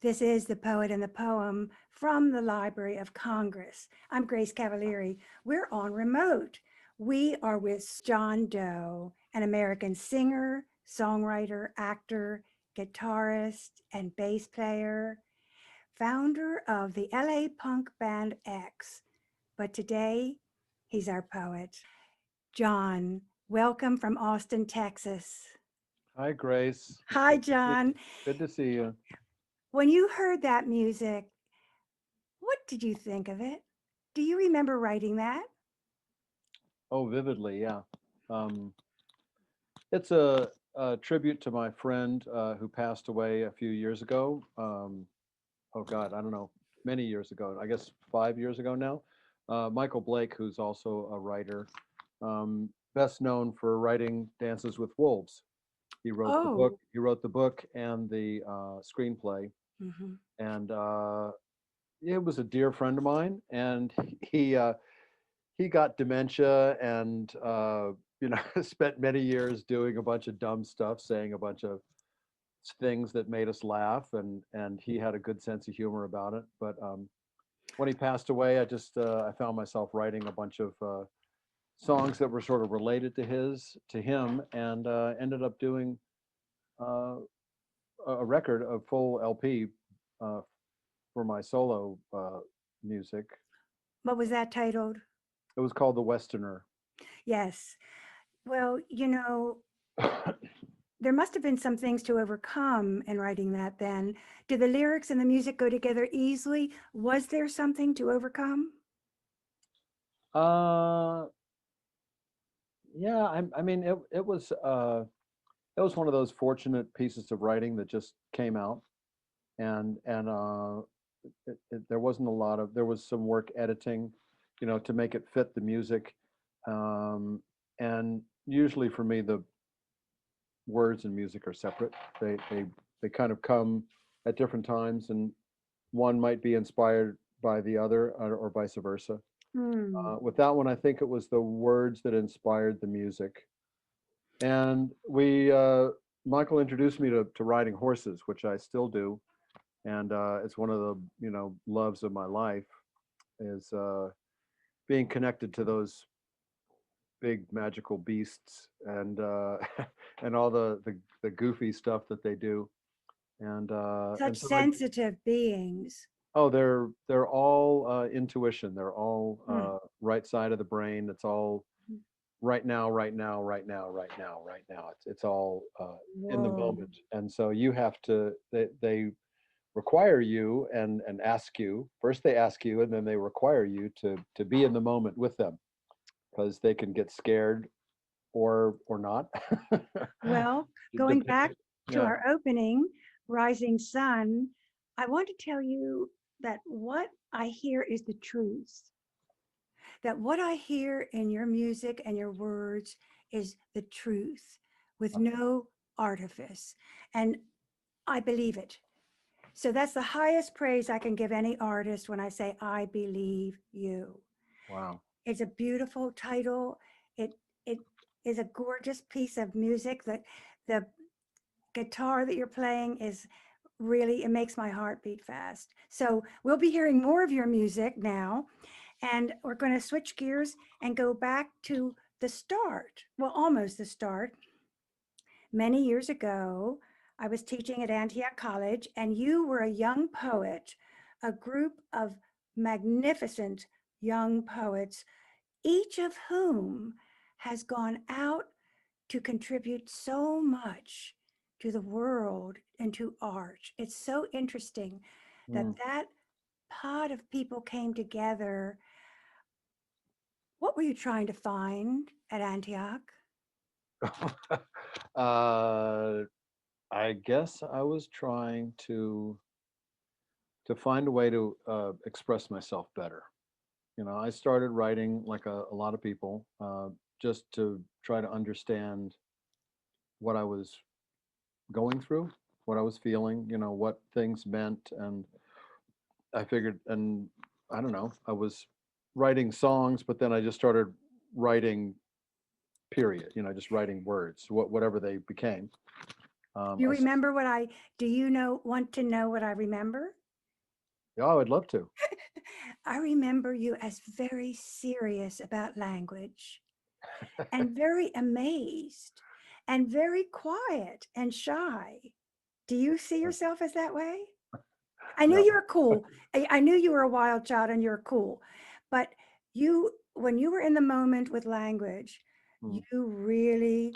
This is The Poet and the Poem from the Library of Congress. I'm Grace Cavalieri. We're on remote. We are with John Doe, an American singer, songwriter, actor, guitarist, and bass player, founder of the LA punk band X. But today, he's our poet. John, welcome from Austin, Texas. Hi, Grace. Hi, John. Good to see you. When you heard that music, what did you think of it? Do you remember writing that? Oh, vividly, yeah. Um, it's a tribute to my friend who passed away a few years ago. Oh God, I don't know, many years ago. I guess 5 years ago now. Michael Blake, who's also a writer, best known for writing Dances with Wolves. He wrote the book. Oh, He wrote the book and the screenplay, hmm. and it was a dear friend of mine. And he got dementia and spent many years doing a bunch of dumb stuff, saying a bunch of things that made us laugh, and he had a good sense of humor about it. But when he passed away, I found myself writing a bunch of songs that were sort of related to him, and ended up doing uh, a record, a full LP, uh, for my solo music. What was that titled? It was called The Westerner. Yes. Well, there must have been some things to overcome in writing that then. Did the lyrics and the music go together easily? Was there something to overcome? uh, Yeah, I mean, it was one of those fortunate pieces of writing that just came out, and there wasn't a lot of there was some work editing, to make it fit the music, um, and usually for me the words and music are separate. They kind of come at different times, and one might be inspired by the other, or vice versa. Hmm. With that one, I think it was the words that inspired the music. And Michael introduced me to riding horses, which I still do, and it's one of the loves of my life is being connected to those big magical beasts, and and all the goofy stuff that they do, Such and so I sensitive beings. oh they're all intuition. They're all Hmm. right side of the brain. It's all right now, right now, right now, right now, right now. It's all in the Whoa. moment, and so you have to. They require you and ask you first. They ask you, and then they require you to be in the moment with them, because they can get scared or not. Well, going back Depending. to Yeah. our opening, Rising Sun, I want to tell you that what I hear is the truth. That what I hear in your music and your words is the truth with no artifice. And I believe it. So that's the highest praise I can give any artist when I say, I believe you. Wow. It's a beautiful title. It is a gorgeous piece of music. That the guitar that you're playing is really, it makes my heart beat fast. So we'll be hearing more of your music now, and we're going to switch gears and go back to the start. Well, almost the start. Many years ago, I was teaching at Antioch College, and you were a young poet, a group of magnificent young poets, each of whom has gone out to contribute so much to the world and to art. It's so interesting that Mm. that pod of people came together. What were you trying to find at Antioch? uh, I guess I was trying to find a way to express myself better. I started writing like a lot of people, just to try to understand what I was going through, what I was feeling, what things meant. And I figured, and I don't know, I was writing songs, but then I just started writing, period, just writing words, whatever they became. You I s- remember do you want to know what I remember? yeah, I'd love to. I remember you as very serious about language and very amazed and very quiet and shy. Do you see yourself as that way? I knew No. you were cool. I knew you were a wild child and you're cool. But when you were in the moment with language, Mm, you really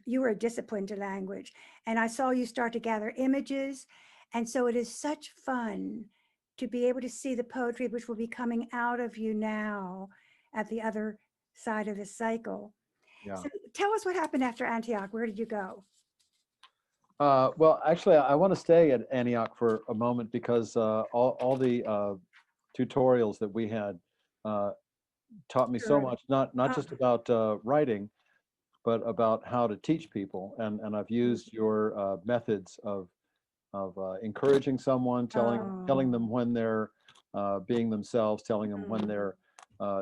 you were disciplined to language. And I saw you start to gather images. And so it is such fun to be able to see the poetry which will be coming out of you now at the other side of the cycle. yeah. So tell us what happened after Antioch. Where did you go? Well, actually, I want to stay at Antioch for a moment because all the tutorials that we had uh, taught me so Sure. much, not Oh, just about writing, but about how to teach people. And I've used your methods of encouraging someone, telling oh, them when they're being themselves, telling them when mm, they're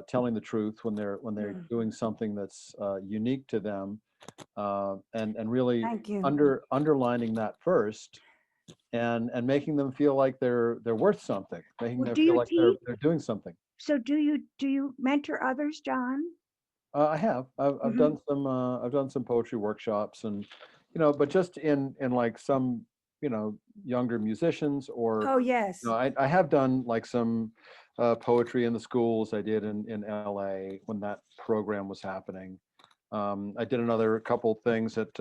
telling the truth, when they're mm. doing something that's unique to them, and really Thank you. underlining that first, and making them feel like they're worth something, making Well, them do feel you like teach? they're doing something. So do you mentor others, John? I have. Hmm. I've done some poetry workshops, and but just in like some younger musicians, or Oh, yes. I have done like some poetry in the schools. I did in LA when that program was happening. I did another couple things at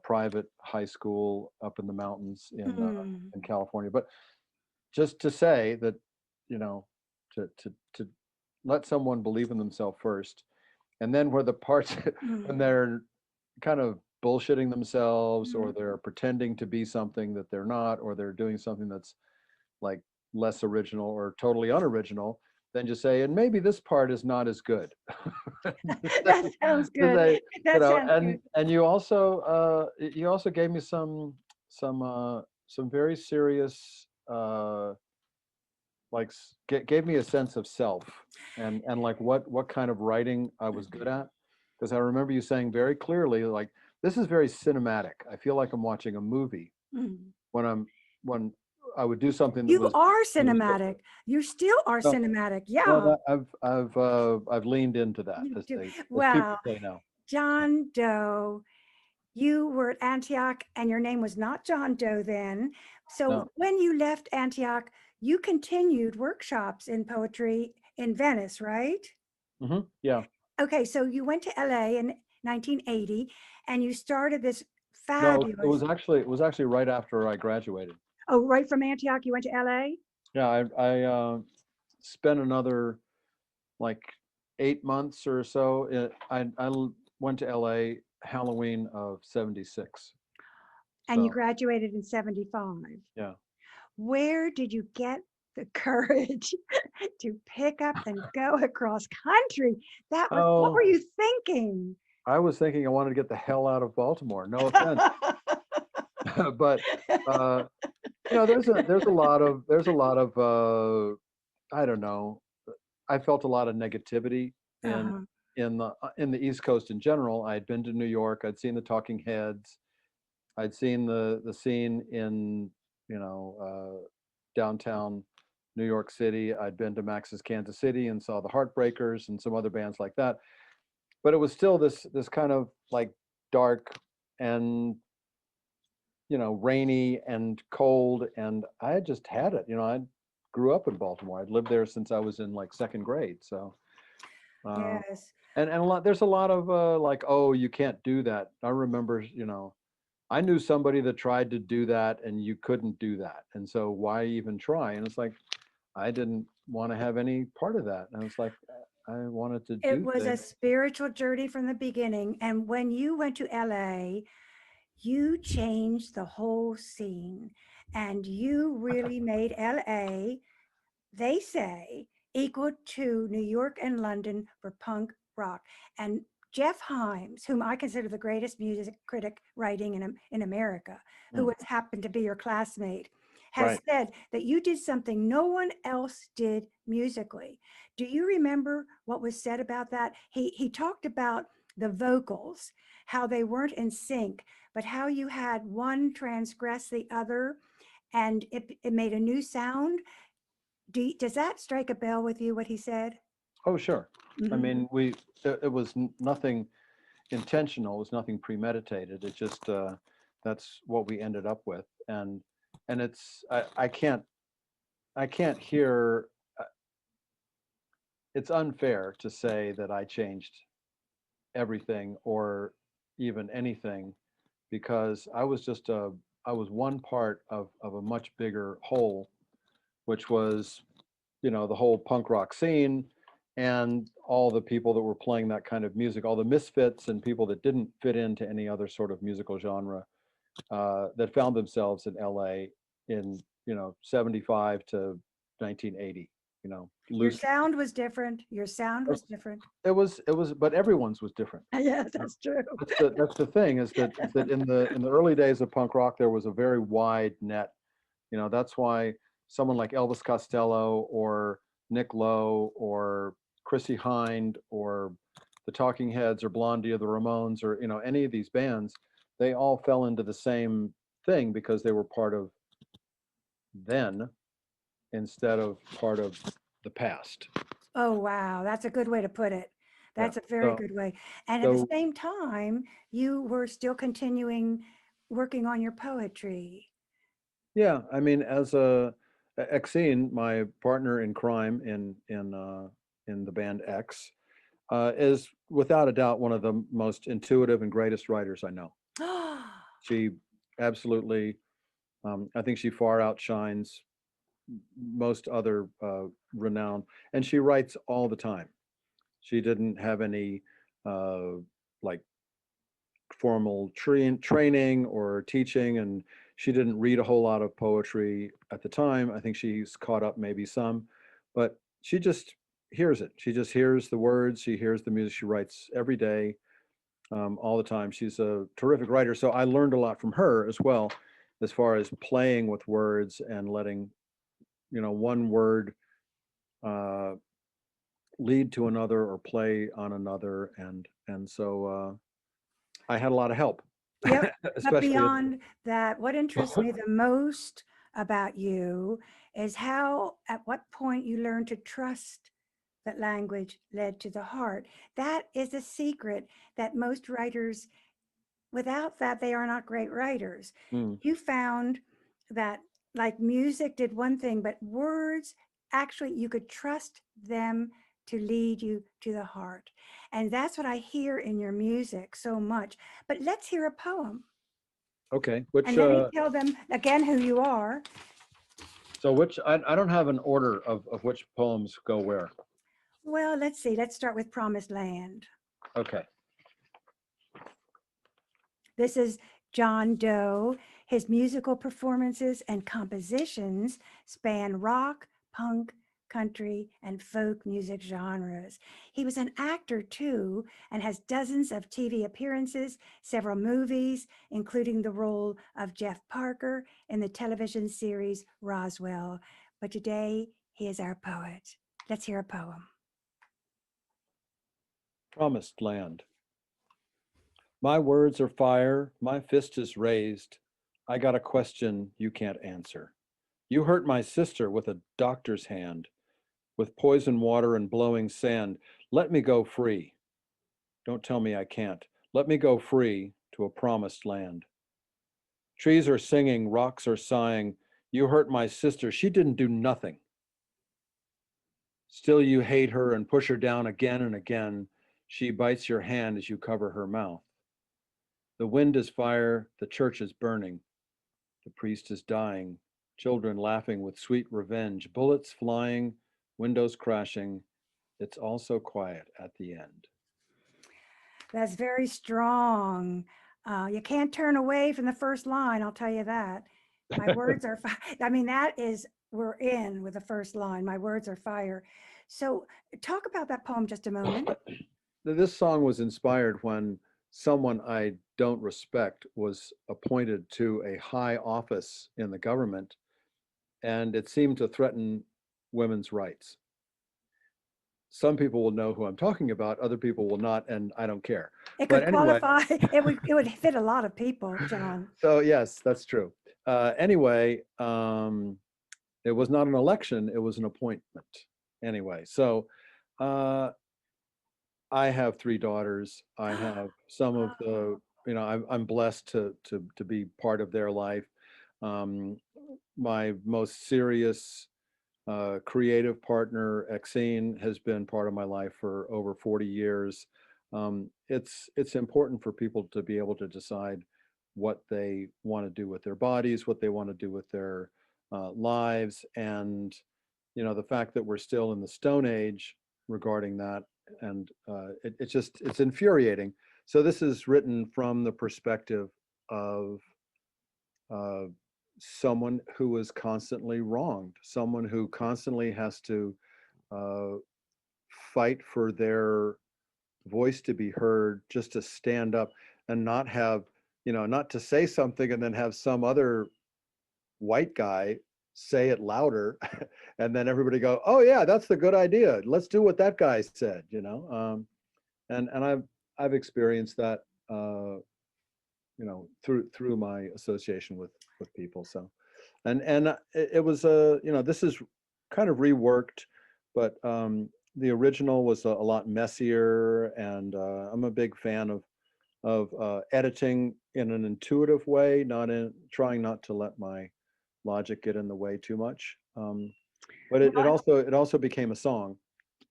private high school up in the mountains Mm. in California. But just to say that, you know, to let someone believe in themselves first, and then where the parts when Mm. they're kind of bullshitting themselves, or Mm. they're pretending to be something that they're not, or they're doing something that's like less original or totally unoriginal, then just say, and maybe this part is not as good. That sounds To good. say, That sounds good. and you also gave me some very serious gave me a sense of self, and like what kind of writing I was good Mhm. at, because I remember you saying very clearly, like, this is very cinematic. I feel like I'm watching a movie Mm. when when I would do something that You was are musical. cinematic. You still are No, cinematic. well, Yeah, that I've leaned into that, you do. as people Wow. say now. John Doe, you were at Antioch and your name was not John Doe then. So No. when you left Antioch, you continued workshops in poetry in Venice, right? Yeah. Okay, so you went to LA in 1980 and you started this No, fabulous, it was actually right after I graduated. oh, right from Antioch, you went to LA? Yeah, spent another like 8 months or so. Went to LA Halloween of '76. And you So graduated in 75. yeah. Where did you get the courage to pick up and go across country? What were Oh, you thinking? I was thinking I wanted to get the hell out of Baltimore. No offense, but uh, there's a lot of I don't know. I felt a lot of negativity in Uh-huh. in the East Coast in general. I'd been to New York. I'd seen the Talking Heads. I'd seen the scene in downtown New York City. I'd been to Max's Kansas City and saw the Heartbreakers and some other bands like that. But it was still this kind of like dark and rainy and cold, and I had just had it. I grew up in Baltimore. I'd lived there since I was in like second grade. So uh, Yes. and there's a lot of like, oh, you can't do that. I remember, I knew somebody that tried to do that and you couldn't do that. And so why even try? And it's like, I didn't want to have any part of that. And I was like, I wanted to It do was a things. spiritual journey from the beginning. And when you went to LA, you changed the whole scene and you really made LA, they say, equal to New York and London for punk rock. And Jeff Himes, whom I consider the greatest music critic writing in America, who Mm, has happened to be your classmate, has right. said that you did something no one else did musically. Do you remember what was said about that? He talked about the vocals, how they weren't in sync, but how you had one transgress the other and it made a new sound. Does that strike a bell with you, what he said? Oh, sure. I Hmm. mean, it was nothing intentional. It was nothing premeditated. It just that's what we ended up with, and it's I can't hear. uh, It's unfair to say that I changed everything or even anything because I was one part of a much bigger whole, which was, you know, the whole punk rock scene and all the people that were playing that kind of music, all the misfits and people that didn't fit into any other sort of musical genre that found themselves in LA in, you know, 75 to 1980, you know, Your loose. sound was different. Your sound was different. But everyone's was different. Yes, that's true. That's the thing is that in the early days of punk rock, there was a very wide net. You know, that's why someone like Elvis Costello or Nick Lowe or Chrissy Hind or the Talking Heads or Blondie or the Ramones or, you know, any of these bands, they all fell into the same thing because they were part of then instead of part of the past. Oh, wow. That's a good way to put it. Yeah. That's a very So good way. And at the so same time, you were still continuing working on your poetry. yeah, I mean, as a Exene, my partner in crime in the band X, is without a doubt one of the most intuitive and greatest writers I know. She absolutely, I think she far outshines most other renowned, and she writes all the time. She didn't have any uh, like formal training or teaching, and she didn't read a whole lot of poetry at the time. I think she's caught up maybe some, but she just hears it. She just hears the words. She hears the music. She writes every day, all the time. She's a terrific writer. So I learned a lot from her as well, as far as playing with words and letting, you know, one word uh, lead to another or play on another, and so I had a lot of help, Yep. But especially at beyond that, what interests me the most about you is how, at what point you learned to trust that language led to the heart. That is a secret that most writers, without that, they are not great writers. Mm, You found that, like, music did one thing, but words, actually, you could trust them to lead you to the heart. And that's what I hear in your music so much. But let's hear a poem. okay, And let me tell them again who you are. which I don't have an order of which poems go where. Well, let's see. Let's start with Promised Land. Okay. This is John Doe. His musical performances and compositions span rock, punk, country, and folk music genres. He was an actor too and has dozens of TV appearances, several movies, including the role of Jeff Parker in the television series Roswell. But today, he is our poet. Let's hear a poem. Promised land. My words are fire, my fist is raised. I got a question you can't answer. You hurt my sister with a doctor's hand, with poison water and blowing sand. Let me go free. Don't tell me I can't. Let me go free to a promised land. Trees are singing, rocks are sighing. You hurt my sister. She didn't do nothing. Still, you hate her and push her down again and again. She bites your hand as you cover her mouth. The wind is fire, the church is burning, the priest is dying, children laughing with sweet revenge, bullets flying, windows crashing. It's all so quiet at the end. That's very strong. You can't turn away from the first line, I'll tell you that. My words are fire. I mean, that is, we're in with the first line. My words are fire. So, talk about that poem just a moment. This song was inspired when someone I don't respect was appointed to a high office in the government, and it seemed to threaten women's rights. some people will know who I'm talking about, other people will not, and I don't care. It But could anyway, qualify. It would fit a lot of people, John. so yes, that's true. Anyway, it was not an election, it was an appointment. Anyway, so uh, I have three daughters. I have some of the, I'm blessed to be part of their life. Um, my most serious creative partner, Exene, has been part of my life for over 40 years. It's important for people to be able to decide what they want to do with their bodies, what they want to do with their lives, and the fact that we're still in the Stone Age regarding that, and it's infuriating. So this is written from the perspective of uh, someone who is constantly wronged, someone who constantly has to uh, fight for their voice to be heard, just to stand up and not have, not to say something and then have some other white guy say it louder and then everybody go, oh yeah, that's the good idea, let's do what that guy said, and I've experienced that through my association with people. So and it was this is kind of reworked, but the original was a lot messier, and I'm a big fan of editing in an intuitive way, not in trying not to let my logic get in the way too much. But Well, it also became a song,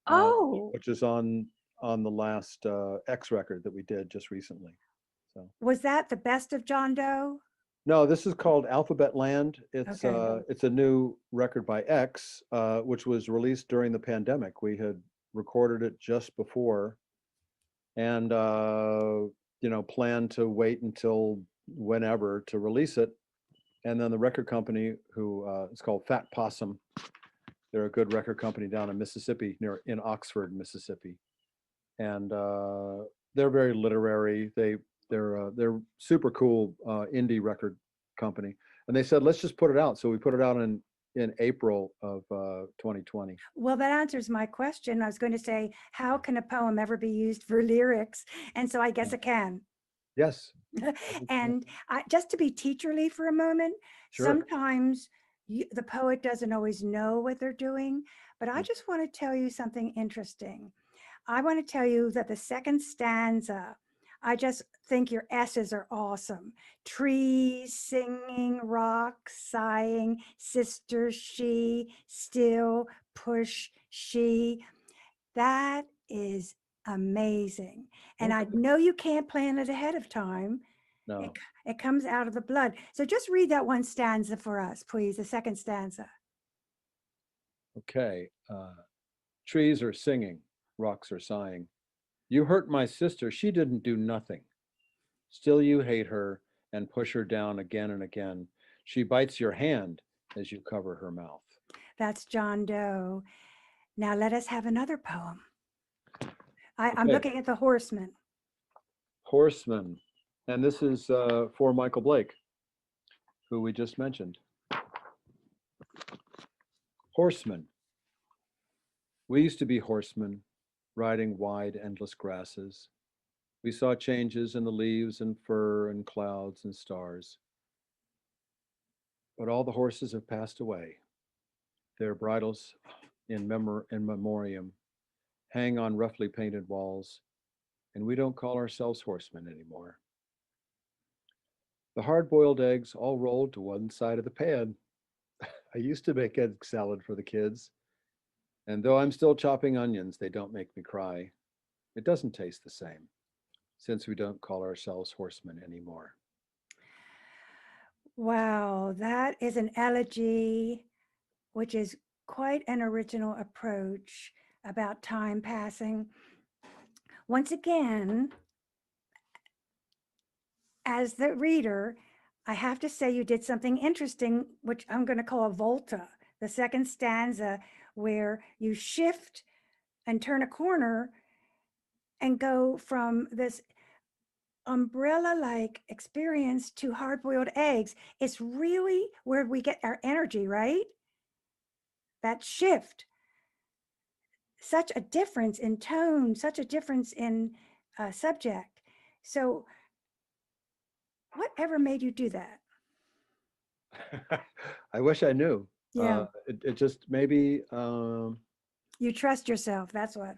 uh, oh, which is on the last X record that we did just recently. So was that the best of John Doe? no, this is called Alphabet Land. Okay. It's a new record by X, which was released during the pandemic. We had recorded it just before, and planned to wait until whenever to release it. And then the record company, who is called Fat Possum, they're a good record company down in Mississippi, in Oxford, Mississippi, and they're very literary. They're super cool indie record company, and they said let's just put it out. So we put it out in April of 2020. Well, that answers my question. I was going to say, how can a poem ever be used for lyrics? And so I Yeah. guess it can. Yes. And just to be teacherly for a moment, Sure. sometimes the poet doesn't always know what they're doing, but I Mm. just want to tell you something interesting. I want to tell you that the second stanza, I just think your S's are awesome. Trees, singing, rocks, sighing, sister, she, still, push, she. That is amazing. And I Okay. know you can't plan it ahead of time. It, No. it comes out of the blood. So just read that one stanza for us, please, the second stanza. Okay. Trees are singing, rocks are sighing. You hurt my sister. She didn't do nothing. Still you hate her and push her down again and again. She bites your hand as you cover her mouth. That's John Doe. Now let us have another poem. I'm Okay. looking at the horseman. Horseman. And this is for Michael Blake, who we just mentioned. Horseman. We used to be horsemen, riding wide, endless grasses. We saw changes in the leaves and fur and clouds and stars. But all the horses have passed away. Their bridles in memoriam hang on roughly painted walls, and we don't call ourselves horsemen anymore. The hard boiled eggs all rolled to one side of the pan. I used to make egg salad for the kids, and though I'm still chopping onions, they don't make me cry. It doesn't taste the same since we don't call ourselves horsemen anymore. Wow, that is an elegy, which is quite an original approach about time passing. Once again, as the reader, I have to say you did something interesting, which I'm going to call a volta, the second stanza, where you shift and turn a corner and go from this umbrella-like experience to hard-boiled eggs. It's really where we get our energy, right? That shift. such a difference in tone, such a difference in subject. So, whatever made you do that? I wish I knew. Yeah, It just maybe, you trust yourself. That's what.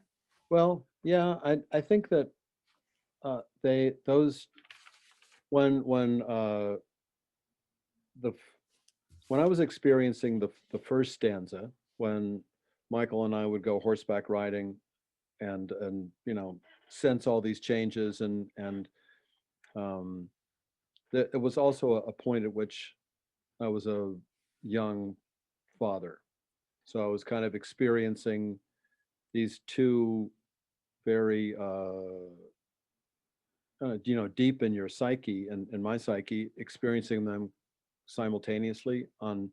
well, yeah, I think that those when the when I was experiencing the first stanza, when Michael and I would go horseback riding and sense all these changes and um, it was also a point at which I was a young father, so I was kind of experiencing these two very deep in your psyche and my psyche, experiencing them simultaneously on,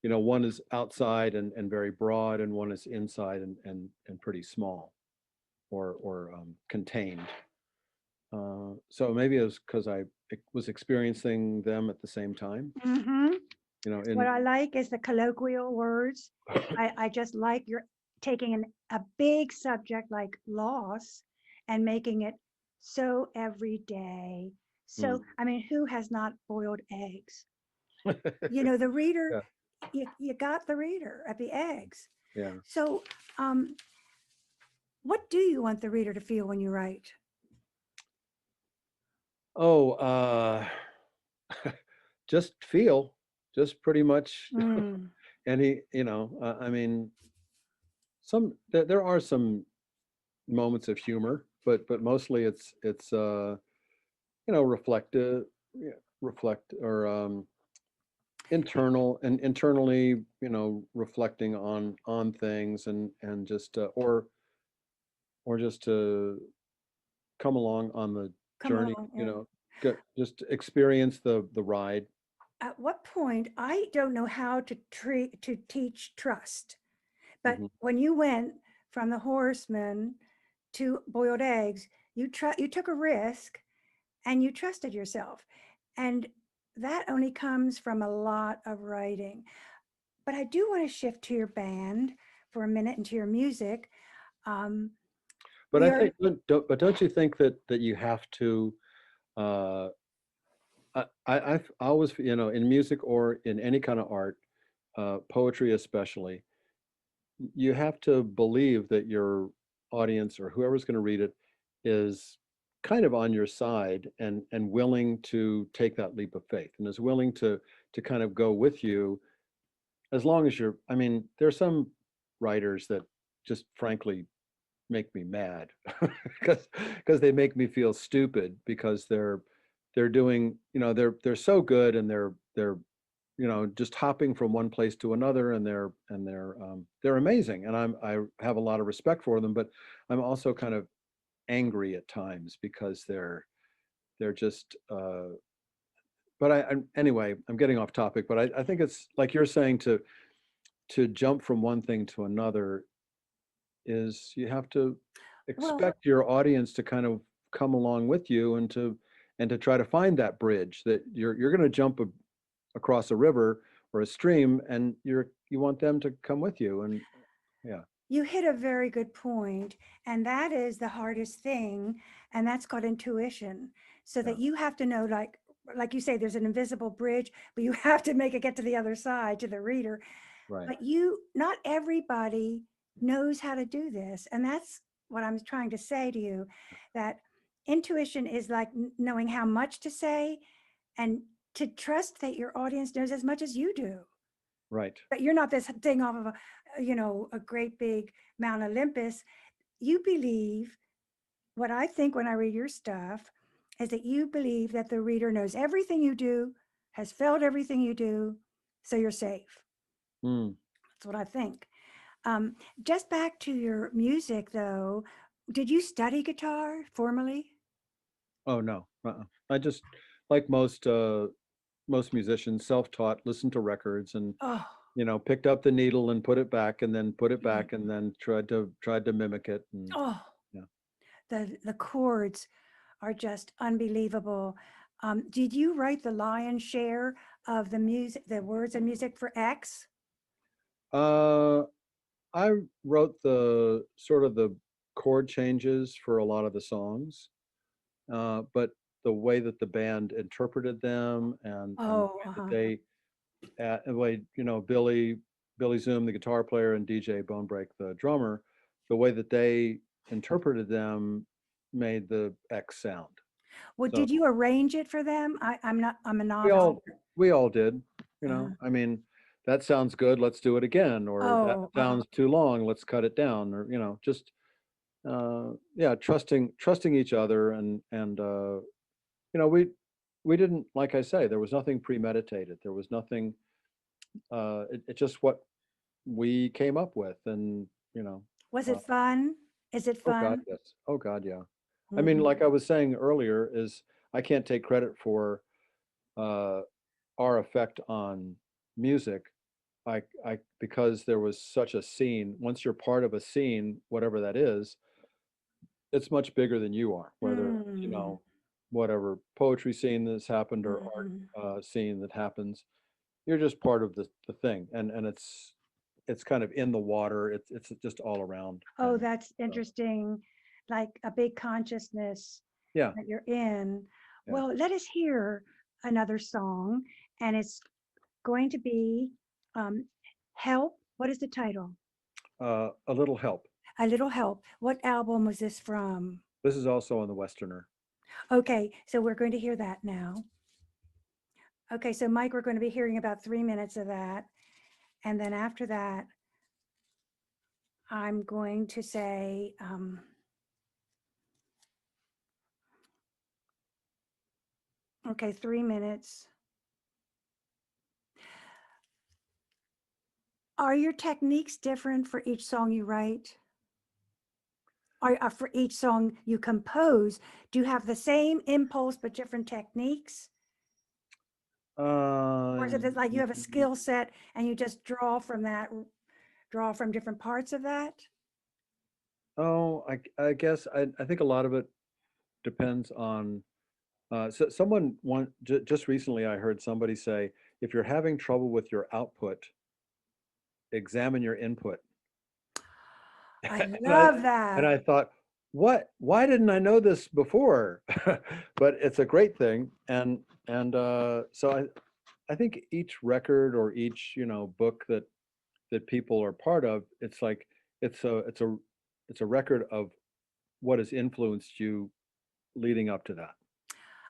one is outside and very broad, and one is inside and pretty small or contained. So maybe it was because I was experiencing them at the same time, Hmm. What in I like is the colloquial words. I just like you're taking a big subject like loss and making it so everyday. So, Mm. I mean, who has not boiled eggs? You know, the reader, Yeah, you got the reader at the eggs. yeah. So, um, what do you want the reader to feel when you write? Oh, just feel, just pretty much Mm. any, I mean, there are some moments of humor, but mostly it's reflective, yeah, reflect or internally, reflecting on things and just or just to come along on the Come journey, along. Yeah. just experience the ride. At what point, I don't know how to teach trust, but Hmm. when you went from the horseman to boiled eggs, you took a risk and you trusted yourself. And that only comes from a lot of writing. But I do want to shift to your band for a minute and to your music. Um, But we I are, think, but don't you think that you have to? Uh, I've always, in music or in any kind of art, poetry especially, you have to believe that your audience or whoever's going to read it is kind of on your side and willing to take that leap of faith and is willing to kind of go with you, as long as you're, I mean, there's some writers that just frankly make me mad because they make me feel stupid because they're doing, they're so good, and they're just hopping from one place to another, and they're amazing, and I have a lot of respect for them, but I'm also kind of angry at times because they're just but anyway, I'm getting off topic, but I think it's like you're saying, to jump from one thing to another is you have to well, expect your audience to kind of come along with you and to try to find that bridge that you're going to jump across a river or a stream, and you want them to come with you, and yeah. you hit a very good point, and that is the hardest thing, and that's called intuition. So Yeah, that you have to know, like you say, there's an invisible bridge, but you have to make it get to the other side to the reader. right. But not everybody knows how to do this, and that's what I'm trying to say to you. That intuition is like knowing how much to say, and to trust that your audience knows as much as you do, Right. that you're not this thing off of a great big Mount Olympus. You believe, what I think when I read your stuff is that you believe that the reader knows everything you do, has felt everything you do, so you're safe. Mm. That's what I think. um, just back to your music though, did you study guitar formally? Oh no. I just, like most musicians, self-taught, listened to records, and Oh, picked up the needle and put it back, and then put it mm, back, and then tried to mimic it, and oh, yeah. the chords are just unbelievable. Did you write the lion's share of the music, the words and music for X? uh I wrote the sort of the chord changes for a lot of the songs, but the way that the band interpreted them and the Oh, way that uh-huh. they, the way Billy Zoom, the guitar player, and DJ Bonebreak, the drummer, the way that they interpreted them made the X sound. Well, So did you arrange it for them? I'm a we novice all here. we all did, Uh, I mean, that sounds good, let's do it again, or that oh, sounds too long, let's cut it down, or just yeah, trusting each other, and we didn't, like I say, there was nothing premeditated. There was nothing. It's just what we came up with, and was uh, it fun? Is it oh God, fun? yes, oh God, yeah. I mean, Mhm. like I was saying earlier, is I can't take credit for uh, our effect on music. I because there was such a scene. Once you're part of a scene, whatever that is, it's much bigger than you are. Whether Mm. whatever poetry scene that's happened or art Mhm. scene that happens, you're just part of the thing, and it's kind of in the water. It's just all around, Oh, and that's interesting. Like a big consciousness yeah, that you're in. yeah. Well, let us hear another song, and it's going to be um, Help. What is the title? A little help. A Little Help. What album was this from? This is also on the Westerner. Okay, so we're going to hear that now. Okay, so Mike, we're going to be hearing about 3 minutes of that. And then after that, I'm going to say, okay, 3 minutes. Are your techniques different for each song you write? Or for each song you compose? Do you have the same impulse but different techniques? Uh, Or is it like you have a skill set and you just draw from that, draw from different parts of that? oh, I guess I think a lot of it depends on. So someone just recently, I heard somebody say, if you're having trouble with your output, examine your input. I and I love and that. I thought, what? Why didn't I know this before? But it's a great thing, and so I think each record or each book that people are part of, it's like it's a it's a it's a record of what has influenced you leading up to that.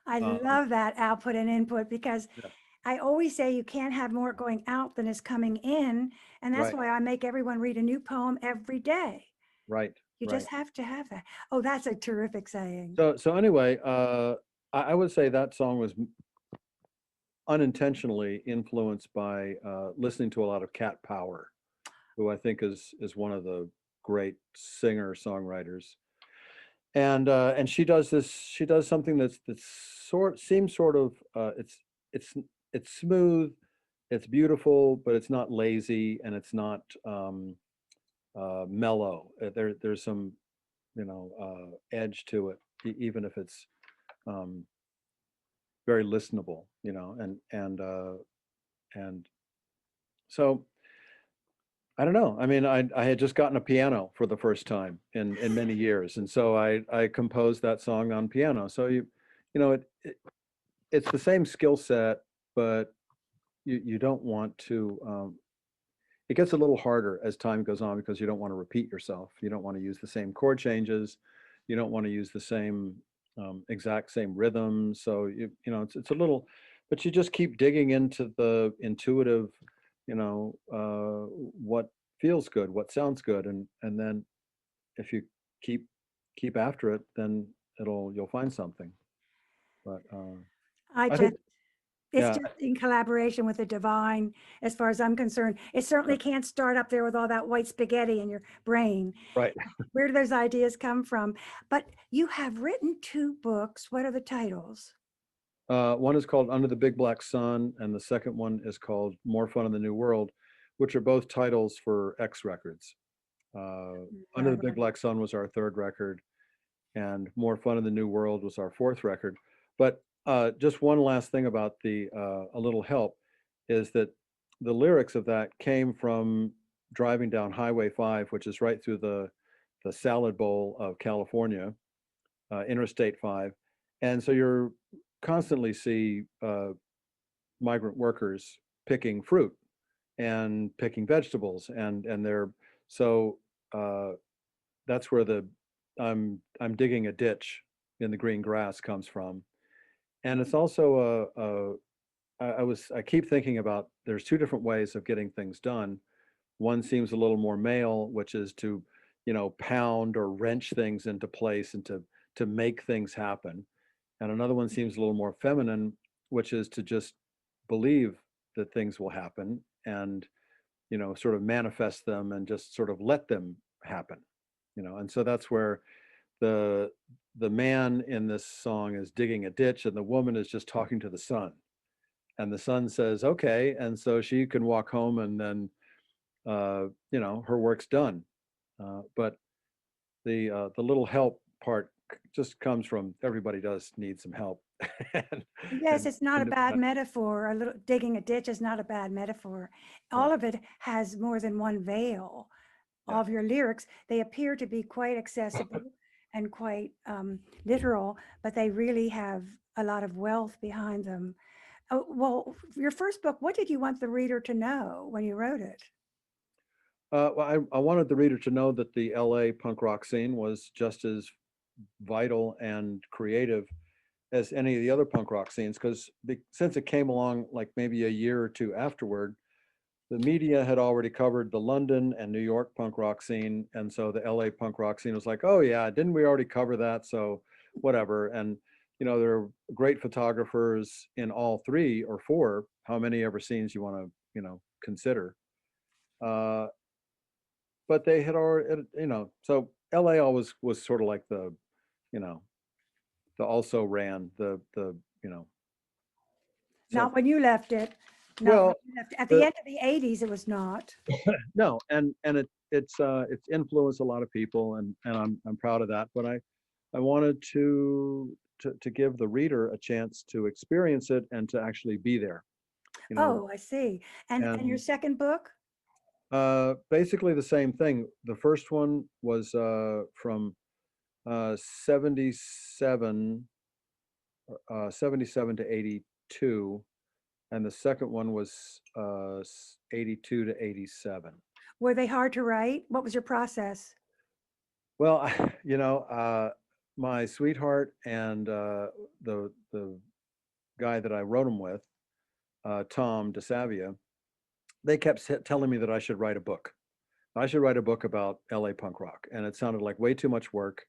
I Um, love that output and input because yeah, I always say you can't have more going out than is coming in. And that's right, why I make everyone read a new poem every day. right, You right. just have to have that. Oh, that's a terrific saying. So anyway, I would say that song was unintentionally influenced by listening to a lot of Cat Power, who I think is one of the great singer songwriters. And she does something that's seems sort of it's it's smooth, it's beautiful, but it's not lazy, and it's not mellow. There's some edge to it, even if it's um, very listenable, and so I don't know. I mean, I had just gotten a piano for the first time in many years, and so I composed that song on piano. So you know it's the same skill set, but you don't want to. It gets a little harder as time goes on because you don't want to repeat yourself. You don't want to use the same chord changes. You don't want to use the same exact same rhythm. So it's a little, but you just keep digging into the intuitive, what feels good, what sounds good, and then if you keep keep after it, then you'll find something. But I I just, think it's yeah, just in collaboration with the divine, as far as I'm concerned. It certainly can't start up there with all that white spaghetti in your brain. right. Where do those ideas come from? But you have written two books. What are the titles? One is called Under the Big Black Sun, and the second one is called More Fun in the New World, which are both titles for X records. Under the Right, Big right. Black Sun was our third record, and More Fun in the New World was our fourth record. But just one last thing about the A Little Help is that the lyrics of that came from driving down Highway 5, which is right through the salad bowl of California, Interstate 5. And so you're constantly see migrant workers picking fruit and picking vegetables, and they're so that's where the I'm digging a ditch in the green grass comes from. And it's also I keep thinking about there's two different ways of getting things done. One seems a little more male, which is to, pound or wrench things into place and to make things happen. And another one seems a little more feminine, which is to just believe that things will happen and, sort of manifest them and just sort of let them happen. And so that's where the the man in this song is digging a ditch and the woman is just talking to the sun. And the sun says, okay. And so she can walk home and then, her work's done. But the little help part just comes from everybody does need some help. and, Yes, and, it's not a and bad metaphor. A little digging a ditch is not a bad metaphor. All right, of it has more than one veil. yeah. Of your lyrics, they appear to be quite accessible and quite literal, but they really have a lot of wealth behind them. Oh, well, your first book, what did you want the reader to know when you wrote it? Well, I wanted the reader to know that the LA punk rock scene was just as vital and creative as any of the other punk rock scenes, because since it came along like maybe a year or two afterward, the media had already covered the London and New York punk rock scene. And so the LA punk rock scene was like, oh, yeah, didn't we already cover that? So whatever. And, there are great photographers in all three or four, how many ever scenes you want to, consider. Uh, but they had already, so LA always was sort of like you know, the also ran the, so, Not when you left it. Not when well, you left. At the the, end of the 80s, it was not. no, and it's influenced a lot of people, and I'm proud of that. But I wanted to give the reader a chance to experience it and to actually be there, you know. Oh, I see. And your And second book? basically the same thing. The first one was from 77 77 to 82, and the second one was 82 to 87. Were they hard to write? What was your process? Well, my sweetheart and the guy that I wrote them with, Tom DeSavia, they kept telling me that I should write a book. I should write a book about LA punk rock, and it sounded like way too much work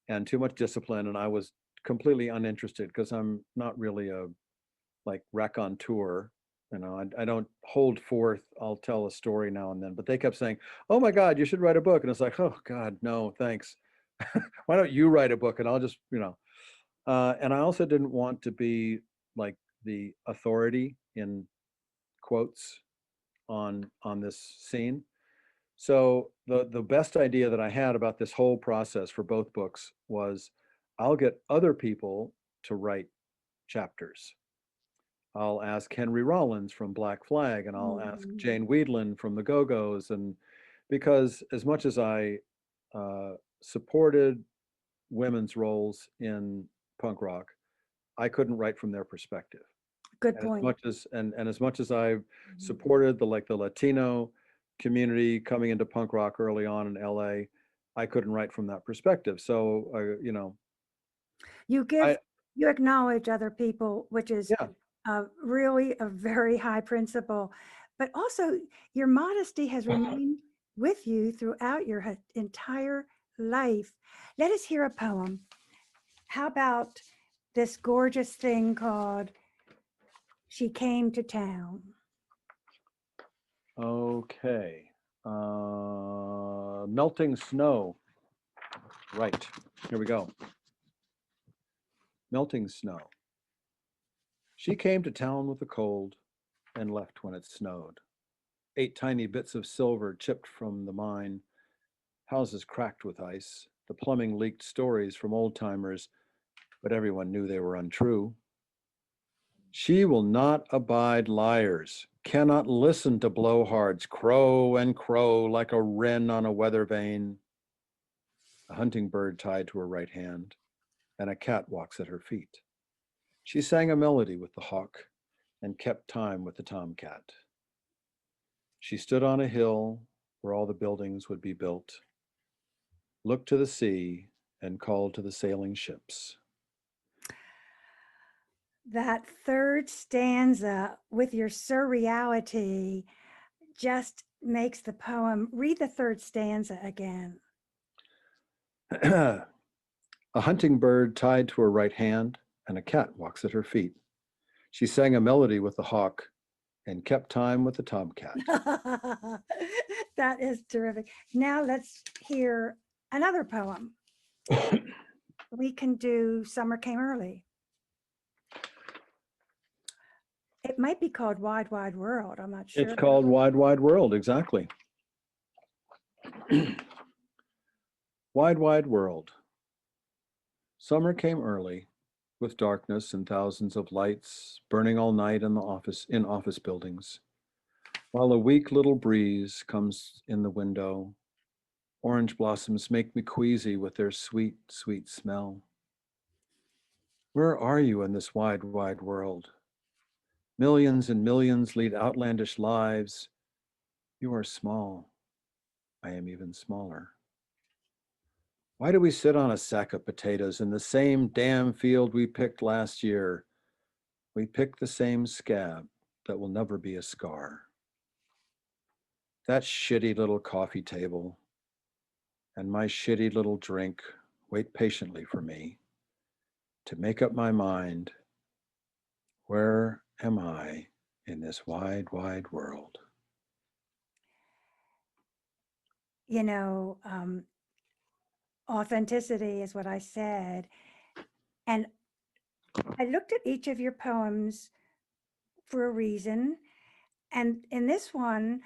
and too much discipline, and I was completely uninterested because I'm not really a like raconteur. I don't hold forth. I'll tell a story now and then, but they kept saying, "Oh my God, you should write a book," and it's like, "Oh God, no, thanks." Why don't you write a book and I'll just, and I also didn't want to be like the authority in quotes on this scene. So the best idea that I had about this whole process for both books was I'll get other people to write chapters. I'll ask Henry Rollins from Black Flag, and I'll ask Mhm. Jane Weedland from the Go-Go's, and because as much as I supported women's roles in punk rock, I couldn't write from their perspective. Good And as point. much as and as much as I Mhm. supported the Latino community coming into punk rock early on in LA, I couldn't write from that perspective. So You I give, you acknowledge other people, which is yeah. really a very high principle, but also your modesty has remained with you throughout your entire life. Let us hear a poem. How about this gorgeous thing called She Came to Town? Okay. Melting snow. Right. Here we go. Melting snow. She came to town with a cold and left when it snowed. 8 tiny bits of silver chipped from the mine, houses cracked with ice. The plumbing leaked stories from old timers, but everyone knew they were untrue. She will not abide liars. cannot listen to blowhards crow and crow like a wren on a weather vane. A hunting bird tied to her right hand, and a cat walks at her feet. She sang a melody with the hawk and kept time with the tomcat. She stood on a hill where all the buildings would be built, looked to the sea, and called to the sailing ships. That third stanza with your surreality just makes the poem. Read the third stanza again. A hunting bird tied to her right hand, and a cat walks at her feet. She sang a melody with the hawk and kept time with the tomcat. That is terrific. Now let's hear another poem. We can do Summer Came Early. It might be called Wide, Wide World. I'm not sure. It's called Wide, Wide World, exactly. Wide, wide world. Summer came early, with darkness and thousands of lights burning all night in office buildings, while a weak little breeze comes in the window. Orange blossoms make me queasy with their sweet, sweet smell. Where are you in this wide, wide world? Millions and millions lead outlandish lives. You are small. I am even smaller. Why do we sit on a sack of potatoes in the same damn field we picked last year? We picked the same scab that will never be a scar. That shitty little coffee table and my shitty little drink wait patiently for me to make up my mind. Where am I in this wide, wide world? You know, authenticity is what I said. And I looked at each of your poems for a reason. And in this one,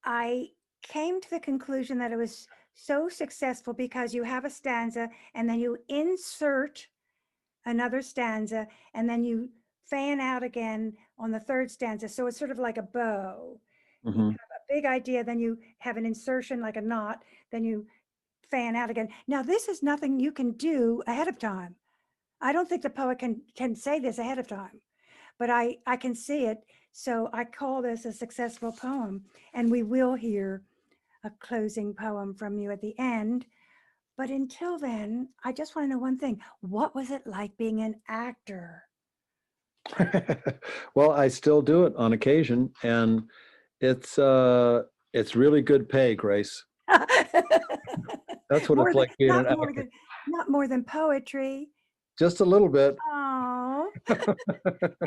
I came to the conclusion that it was so successful because you have a stanza and then you insert another stanza and then you fan out again on the third stanza. So it's sort of like a bow. You Mm-hmm. have a big idea, then you have an insertion like a knot, then you fan out again. Now, this is nothing you can do ahead of time. I don't think the poet can say this ahead of time, but I can see it. So I call this a successful poem. And we will hear a closing poem from you at the end. But until then, I just want to know one thing. What was it like being an actor? Well, I still do it on occasion, and it's really good pay, Grace. That's what More it's than like being an actor. not more than poetry. Just a little bit. Oh.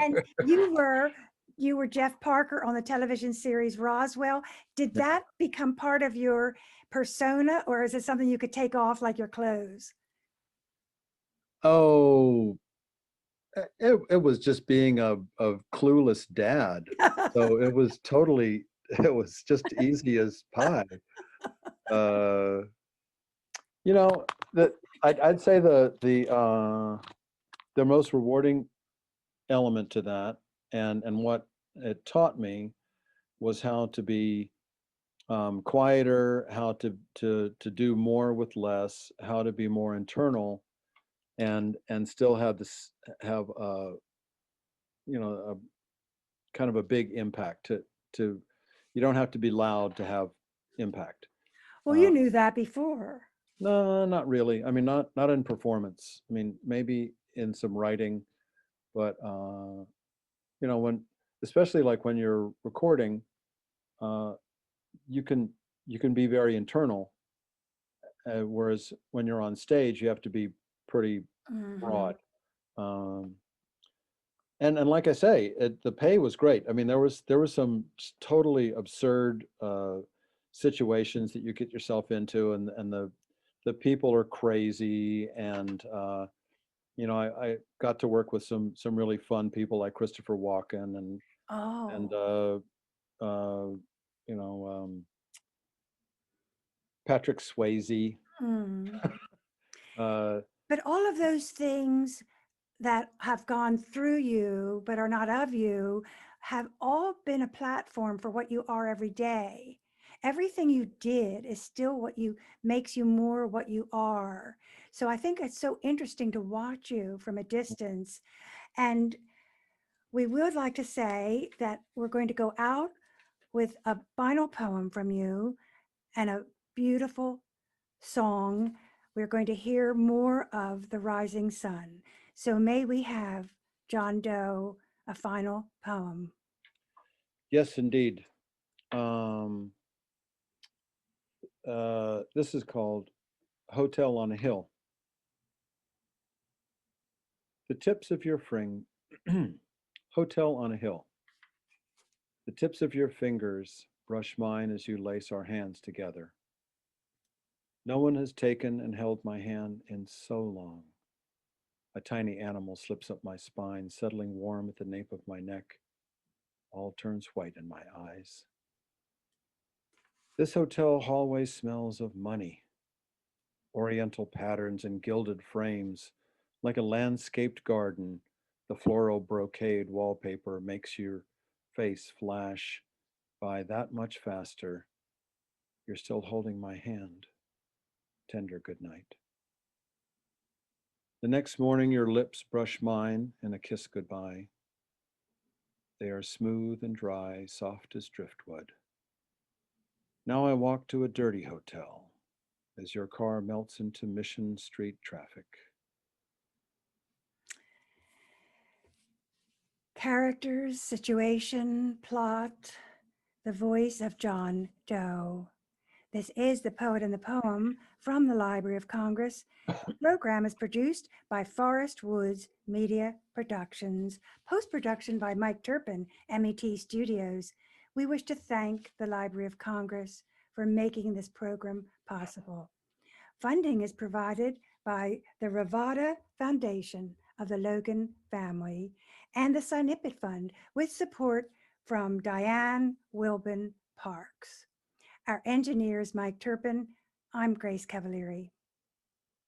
And you were Jeff Parker on the television series Roswell. Did that become part of your persona, or is it something you could take off like your clothes? Oh, it was just being a clueless dad. So it was totally, it was just easy as pie. Uh, you know, that I'd say the most rewarding element to that, and what it taught me was how to be quieter, how to do more with less, how to be more internal, and still have this have a kind of a big impact to you don't have to be loud to have impact. Well, Uh, you knew that before. no, not really. I mean, not in performance. I mean, maybe in some writing, but when especially like when you're recording, uh, you can you can be very internal, whereas when you're on stage, you have to be pretty Mhm. broad. Um, and like I say, the pay was great. I mean, there was some totally absurd situations that you get yourself into, and the people are crazy, and I got to work with some really fun people like Christopher Walken and Oh. uh, you know Patrick Swayze. Mm. Uh, But all of those things that have gone through you but are not of you, have all been a platform for what you are every day. Everything you did is still what you makes you more what you are. So I think it's so interesting to watch you from a distance. And we would like to say that we're going to go out with a final poem from you and a beautiful song. We're going to hear more of the rising sun. So may we have, John Doe, a final poem. Yes, indeed. This is called Hotel on a Hill. The tips of your fring, Hotel on a Hill. The tips of your fingers brush mine as you lace our hands together. No one has taken and held my hand in so long. A tiny animal slips up my spine, settling warm at the nape of my neck. All turns white in my eyes. This hotel hallway smells of money, oriental patterns and gilded frames. Like a landscaped garden, the floral brocade wallpaper makes your face flash by that much faster. You're still holding my hand. Tender good night. The next morning, your lips brush mine in a kiss goodbye. They are smooth and dry, soft as driftwood. Now I walk to a dirty hotel as your car melts into Mission Street traffic. Characters, situation, plot, the voice of John Doe. This is The Poet and the Poem from the Library of Congress. The program is produced by Forest Woods Media Productions, post-production by Mike Turpin, MET Studios. We wish to thank the Library of Congress for making this program possible. Funding is provided by the Ravada Foundation of the Logan family and the Sinipit Fund with support from Diane Wilbin Parks. Our engineer is Mike Turpin. I'm Grace Cavalieri.